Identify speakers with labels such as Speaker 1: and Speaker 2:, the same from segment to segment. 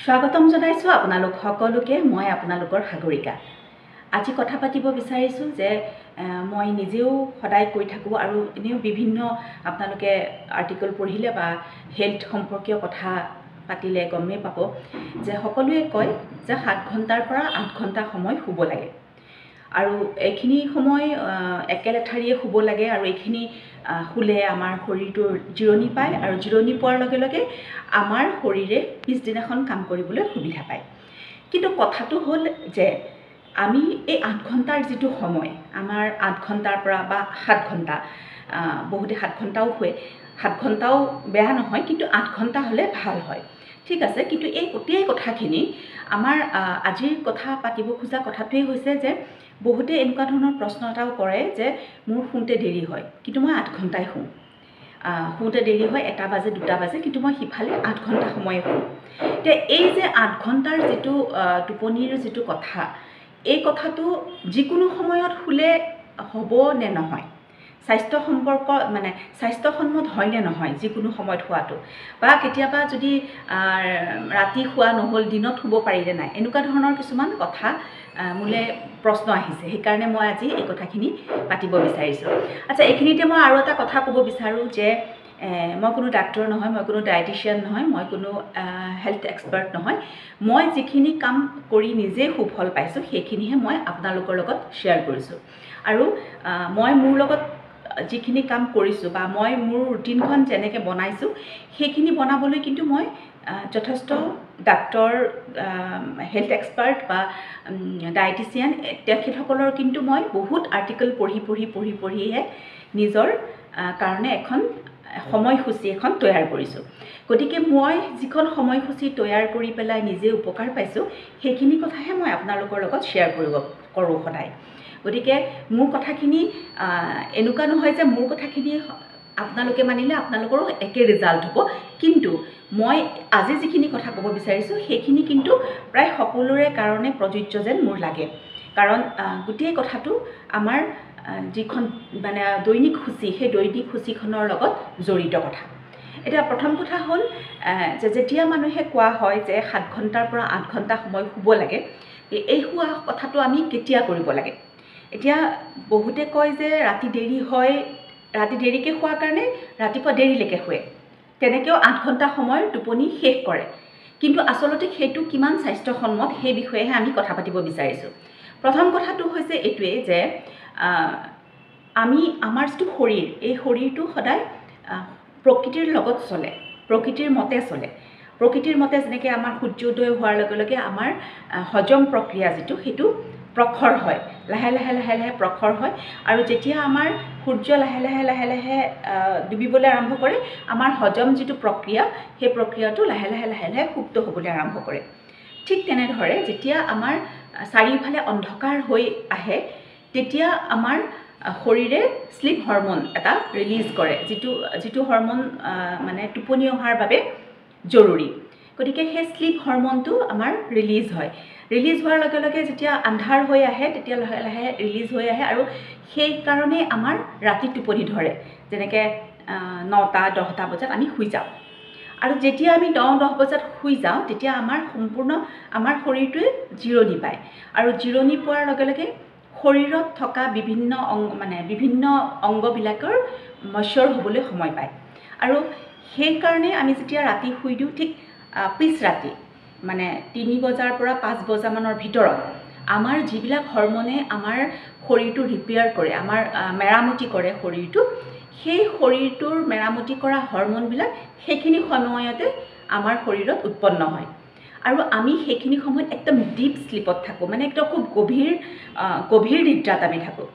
Speaker 1: স্বাগতম জনাইছো আপোনালোক সকলোকে। মই আপোনালোকৰ সাগৰিকা। আজি কথা পাতিব বিচাৰিছো যে মই নিজেও সদায় কৈ থাকো আৰু এনেও বিভিন্ন আপোনালোকে আৰ্টিকল পঢ়িলে বা হেলথ সম্পৰ্কীয় কথা পাতিলে গমেই পাব যে সকলোৱে কয় যে 7 ঘণ্টাৰ পৰা 8 ঘণ্টা সময় শুব লাগে আৰু এইখিনি সময় একেলেঠাৰিয়ে শুব লাগে আৰু এইখিনি শুলে আমাৰ শৰীৰটোৰ জিৰণি পায় আৰু জিৰণি পোৱাৰ লগে লগে আমাৰ শৰীৰে পিছদিনাখন কাম কৰিবলৈ সুবিধা পায়। কিন্তু কথাটো হ'ল যে আমি এই 8 ঘণ্টাৰ যিটো সময় আমাৰ 8 ঘণ্টাৰ পৰা বা 7 ঘণ্টা বহুতে 7 ঘণ্টাও শুৱে, 7 ঘণ্টাও বেয়া নহয়, কিন্তু 8 ঘণ্টা হ'লে ভাল হয়। ঠিক আছে, কিন্তু এই গোটেই কথাখিনি আমাৰ আজিৰ কথা পাতিব খোজা কথাটোৱেই হৈছে যে বহুতে এনেকুৱা ধৰণৰ প্ৰশ্ন এটাও কৰে যে মোৰ শুওঁতে দেৰি হয় কিন্তু মই 8 ঘণ্টাই শুওঁ, শুওঁতে দেৰি হয় 1 বাজে 2 বাজে কিন্তু মই সিফালে 8 ঘণ্টা সময় শুওঁ। এতিয়া এই যে 8 ঘণ্টাৰ যিটো টোপনিৰ যিটো কথা, এই কথাটো যিকোনো সময়ত শুলে হ'ব নে নহয়, স্বাস্থ্যসন্মত হয় নে নহয় যিকোনো সময়ত শুৱাটো, বা কেতিয়াবা যদি ৰাতি শুৱা নহ'ল দিনত শুব পাৰিলে নাই, এনেকুৱা ধৰণৰ কিছুমান কথা মোলে প্ৰশ্ন আহিছে। সেইকাৰণে মই আজি এই কথাখিনি পাতিব বিচাৰিছোঁ। আচ্ছা, এইখিনিতে মই আৰু এটা কথা ক'ব বিচাৰোঁ যে মই কোনো ডাক্তৰ নহয়, মই কোনো ডায়েটিচিয়ান নহয়, মই কোনো হেল্থ এক্সপাৰ্ট নহয়। মই যিখিনি কাম কৰি নিজে সুফল পাইছোঁ সেইখিনিহে মই আপোনালোকৰ লগত শ্বেয়াৰ কৰিছোঁ। আৰু মই মোৰ লগত যিখিনি কাম কৰিছোঁ বা মই মোৰ ৰুটিনখন যেনেকৈ বনাইছোঁ সেইখিনি বনাবলৈ কিন্তু মই যথেষ্ট ডাক্তৰ, হেল্থ এক্সপাৰ্ট বা ডায়েটিচিয়ান তেখেতসকলৰ কিন্তু মই বহুত আৰ্টিকল পঢ়িহে নিজৰ কাৰণে এখন সময়সূচী এখন তৈয়াৰ কৰিছোঁ। গতিকে মই যিখন সময়সূচী তৈয়াৰ কৰি পেলাই নিজে উপকাৰ পাইছোঁ সেইখিনি কথাহে মই আপোনালোকৰ লগত শ্বেয়াৰ কৰোঁ সদায়। গতিকে মোৰ কথাখিনি এনেকুৱা নহয় যে মোৰ কথাখিনি আপোনালোকে মানিলে আপোনালোকৰো একে ৰিজাল্ট হ'ব, কিন্তু মই আজি যিখিনি কথা ক'ব বিচাৰিছোঁ সেইখিনি কিন্তু প্ৰায় সকলোৰে কাৰণে প্ৰযোজ্য যেন মোৰ লাগে। কাৰণ গোটেই কথাটো আমাৰ যিখন দৈনিক সূচী, সেই দৈনিক সূচীখনৰ লগত জড়িত কথা। এতিয়া প্ৰথম কথা হ'ল যে যেতিয়া মানুহে কোৱা হয় যে 7 ঘণ্টাৰ পৰা 8 ঘণ্টা সময় শুব লাগে, এই শুৱা কথাটো আমি কেতিয়া কৰিব লাগে। এতিয়া বহুতে কয় যে ৰাতি দেৰি হয়, ৰাতি দেৰিকৈ শোৱাৰ কাৰণে ৰাতিপুৱা দেৰিলৈকে শুৱে, তেনেকৈও 8 ঘণ্টা সময়ৰ টোপনি শেষ কৰে। কিন্তু আচলতে সেইটো কিমান স্বাস্থ্যসন্মত সেই বিষয়েহে আমি কথা পাতিব বিচাৰিছোঁ। প্ৰথম কথাটো হৈছে এইটোৱেই যে আমাৰ যিটো শৰীৰ, এই শৰীৰটো সদায় প্ৰকৃতিৰ লগত চলে, প্ৰকৃতিৰ মতে চলে। প্ৰকৃতিৰ মতে যেনেকৈ আমাৰ সূৰ্যোদয় হোৱাৰ লগে লগে আমাৰ হজম প্ৰক্ৰিয়া যিটো সেইটো প্ৰখৰ হয়, লাহে লাহে প্ৰখৰ হয়, আৰু যেতিয়া আমাৰ সূৰ্য লাহে লাহে ডুবিবলৈ আৰম্ভ কৰে আমাৰ হজম যিটো প্ৰক্ৰিয়া সেই প্ৰক্ৰিয়াটো লাহে লাহে সুপ্ত হ'বলৈ আৰম্ভ কৰে। ঠিক তেনেদৰে যেতিয়া আমাৰ চাৰিওফালে অন্ধকাৰ হৈ আহে তেতিয়া আমাৰ শৰীৰে শ্লিপ হৰমন এটা ৰিলিজ কৰে, যিটো হৰমন টোপনি অহাৰ বাবে জৰুৰী। গতিকে সেই শ্লিপ হৰমনটো আমাৰ ৰিলিজ হয়। ৰিলিজ হোৱাৰ লগে লগে যেতিয়া আন্ধাৰ হৈ আহে তেতিয়া লাহে লাহে ৰিলিজ হৈ আহে আৰু সেইকাৰণে আমাৰ ৰাতি টোপনি ধৰে, যেনেকৈ 9টা-10টা বজাত আমি শুই যাওঁ। আৰু যেতিয়া আমি 9-10 বজাত শুই যাওঁ তেতিয়া আমাৰ শৰীৰটোৱে জিৰণি পায়, আৰু জিৰণি পোৱাৰ লগে লগে শৰীৰত থকা বিভিন্ন অংগবিলাকৰ মচ্যুৰ হ'বলৈ সময় পায়। আৰু সেইকাৰণে আমি যেতিয়া ৰাতি শুই দিওঁ ঠিক পিছ ৰাতি 3 বজাৰ পৰা 5 বজামানৰ ভিতৰত আমাৰ যিবিলাক হৰমনে আমাৰ শৰীৰটো ৰিপেয়াৰ কৰে, আমাৰ মেৰামতি কৰে শৰীৰটো, সেই শৰীৰটোৰ মেৰামতি কৰা হৰমনবিলাক সেইখিনি সময়তে আমাৰ শৰীৰত উৎপন্ন হয়। আৰু আমি সেইখিনি সময়ত একদম ডিপ শ্লিপত থাকোঁ, একদম খুব গভীৰ নিদ্ৰাত আমি থাকোঁ।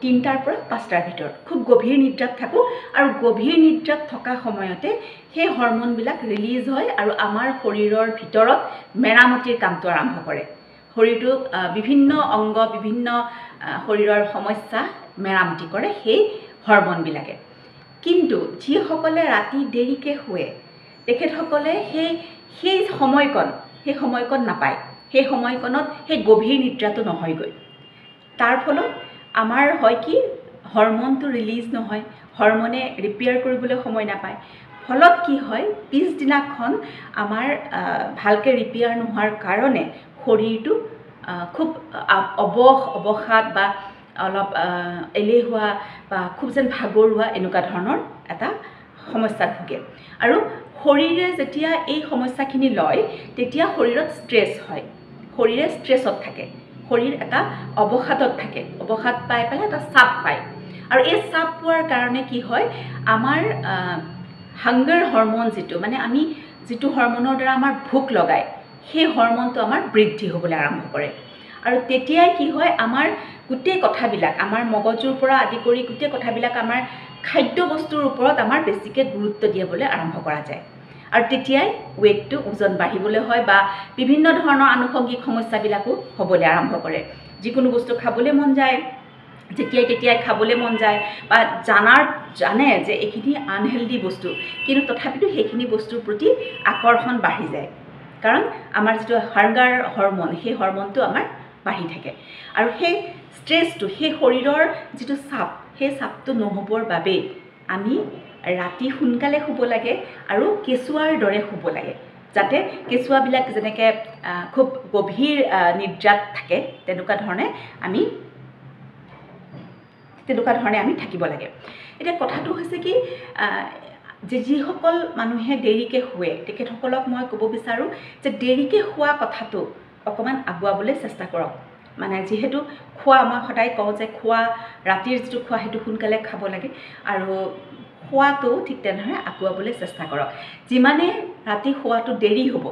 Speaker 1: 3টাৰ পৰা 5টাৰ ভিতৰত খুব গভীৰ নিদ্ৰাত থাকোঁ, আৰু গভীৰ নিদ্ৰাত থকা সময়তে সেই হৰমনবিলাক ৰিলিজ হয় আৰু আমাৰ শৰীৰৰ ভিতৰত মেৰামতিৰ কামটো আৰম্ভ কৰে। শৰীৰটোক বিভিন্ন অংগ, বিভিন্ন শৰীৰৰ সমস্যা মেৰামতি কৰে সেই হৰমনবিলাকে। কিন্তু যিসকলে ৰাতি দেৰিকৈ শুৱে তেখেতসকলে সেই সময়কণ নাপায়, সেই সময়কণত সেই গভীৰ নিদ্ৰাটো নহয়গৈ। তাৰ ফলত আমাৰ হয় কি, হৰমনটো ৰিলিজ নহয়, হৰমনে ৰিপেয়াৰ কৰিবলৈ সময় নাপায়, ফলত কি হয় পিছদিনাখন আমাৰ ভালকৈ ৰিপেয়াৰ নোহোৱাৰ কাৰণে শৰীৰটো খুব অৱসাদ বা অলপ এলেহুৱা বা খুব যেন ভাগৰুৱা এনেকুৱা ধৰণৰ এটা সমস্যাত ভোগে আৰু শৰীৰে যেতিয়া এই সমস্যাখিনি লয় তেতিয়া শৰীৰত ষ্ট্ৰেছ হয় শৰীৰে ষ্ট্ৰেছত থাকে শৰীৰ এটা অৱসাদত থাকে অৱসাদ পাই পেলাই এটা চাপ পায় আৰু এই চাপ পোৱাৰ কাৰণে কি হয় আমাৰ হাংগাৰ হৰমন যিটো মানে আমি যিটো হৰমনৰ দ্বাৰা আমাৰ ভোক লগায় সেই হৰমনটো আমাৰ বৃদ্ধি হ'বলৈ আৰম্ভ কৰে আৰু তেতিয়াই কি হয় আমাৰ গোটেই কথাবিলাক আমাৰ মগজুৰ পৰা আদি কৰি গোটেই কথাবিলাক আমাৰ খাদ্য বস্তুৰ ওপৰত আমাৰ বেছিকৈ গুৰুত্ব দিবলৈ আৰম্ভ কৰা যায় আৰু তেতিয়াই ৱেইটটো ওজন বাঢ়িবলৈ হয় বা বিভিন্ন ধৰণৰ আনুষংগিক সমস্যাবিলাকো হ'বলৈ আৰম্ভ কৰে যিকোনো বস্তু খাবলৈ মন যায় তেতিয়াই খাবলৈ মন যায় বা জানে যে এইখিনি আনহেল্ডি বস্তু কিন্তু তথাপিতো সেইখিনি বস্তুৰ প্ৰতি আকৰ্ষণ বাঢ়ি যায় কাৰণ আমাৰ যিটো হাংগাৰ হৰমন সেই হৰমনটো আমাৰ বাঢ়ি থাকে আৰু সেই ষ্ট্ৰেছটো সেই শৰীৰৰ যিটো চাপ সেই চাপটো নহ'বৰ বাবে আমি ৰাতি সোনকালে শুব লাগে আৰু কেঁচুৱাৰ দৰে শুব লাগে যাতে কেঁচুৱাবিলাক যেনেকৈ খুব গভীৰ নিদ্ৰাত থাকে তেনেকুৱা ধৰণে আমি থাকিব লাগে এতিয়া কথাটো হৈছে কি যিসকল মানুহে দেৰিকৈ শুৱে তেখেতসকলক মই ক'ব বিচাৰোঁ যে দেৰিকৈ শুৱা কথাটো অকণমান আগুৱাবলৈ চেষ্টা কৰক মানে যিহেতু খোৱা মই সদায় কওঁ যে খোৱা ৰাতিৰ যিটো খোৱা সেইটো সোনকালে খাব লাগে আৰু খোৱাটো ঠিক তেনেদৰে আগুৱাবলৈ চেষ্টা কৰক যিমানে ৰাতি খোৱাটো দেৰি হ'ব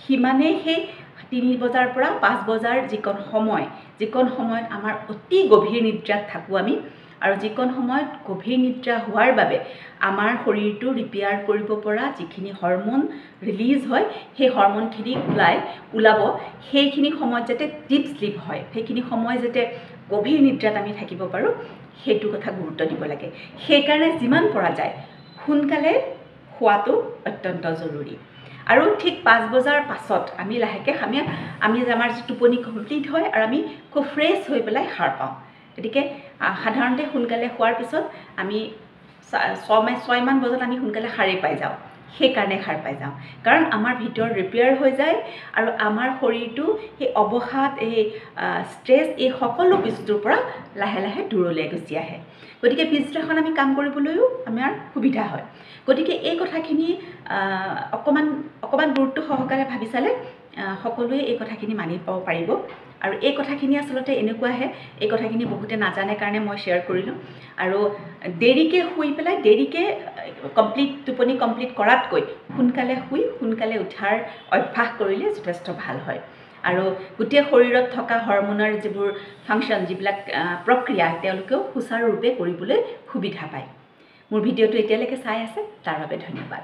Speaker 1: সিমানেই সেই 3 বজাৰ পৰা 5 বজাৰ যিকণ সময়ত আমাৰ অতি গভীৰ নিদ্ৰাত থাকোঁ আমি আৰু যিকণ সময়ত গভীৰ নিদ্ৰা হোৱাৰ বাবে আমাৰ শৰীৰটো ৰিপেয়াৰ কৰিব পৰা যিখিনি হৰমন ৰিলিজ হয় সেই হৰমনখিনি ওলাব সেইখিনি সময়ত যাতে ডিপ স্লিপ হয় সেইখিনি সময় যাতে গভীৰ নিদ্ৰাত আমি থাকিব পাৰোঁ সেইটো কথা গুৰুত্ব দিব লাগে সেইকাৰণে যিমান পৰা যায় সোনকালে খোৱাটো অত্যন্ত জৰুৰী আৰু ঠিক 5 বজাৰ পাছত আমি লাহেকৈ আমি আমাৰ যি টোপনি কমপ্লিট হয় আৰু আমি খুব ফ্ৰেছ হৈ পেলাই সাৰ পাওঁ গতিকে সাধাৰণতে সোনকালে খোৱাৰ পিছত আমি 6 মান বজাত আমি সোনকালে সাৰেই পাই যাওঁ সেইকাৰণে সাৰ পাই যাওঁ কাৰণ আমাৰ ভিতৰত ৰিপেয়াৰ হৈ যায় আৰু আমাৰ শৰীৰটো সেই অৱসাদ এই ষ্ট্ৰেছ এই সকলো বস্তুৰ পৰা লাহে লাহে দূৰলৈ গুচি আহে গতিকে পিছদিনাখন আমি কাম কৰিবলৈও আমাৰ সুবিধা হয় গতিকে এই কথাখিনি অকণমান গুৰুত্ব সহকাৰে ভাবি চালে সকলোৱে এই কথাখিনি মানি পাব পাৰিব আৰু এই কথাখিনি আচলতে এনেকুৱাহে এই কথাখিনি বহুতে নাজানে কাৰণে মই শ্বেয়াৰ কৰিলোঁ আৰু দেৰিকৈ শুই পেলাই দেৰিকৈ টোপনি কমপ্লিট কৰাতকৈ সোনকালে শুই সোনকালে উঠাৰ অভ্যাস কৰিলে যথেষ্ট ভাল হয় আৰু গোটেই শৰীৰত থকা হৰমনৰ যিবোৰ ফাংচন যিবিলাক প্ৰক্ৰিয়া তেওঁলোকেও সুচাৰুৰূপে কৰিবলৈ সুবিধা পায় মোৰ ভিডিঅ'টো এতিয়ালৈকে চাই আছে তাৰ বাবে ধন্যবাদ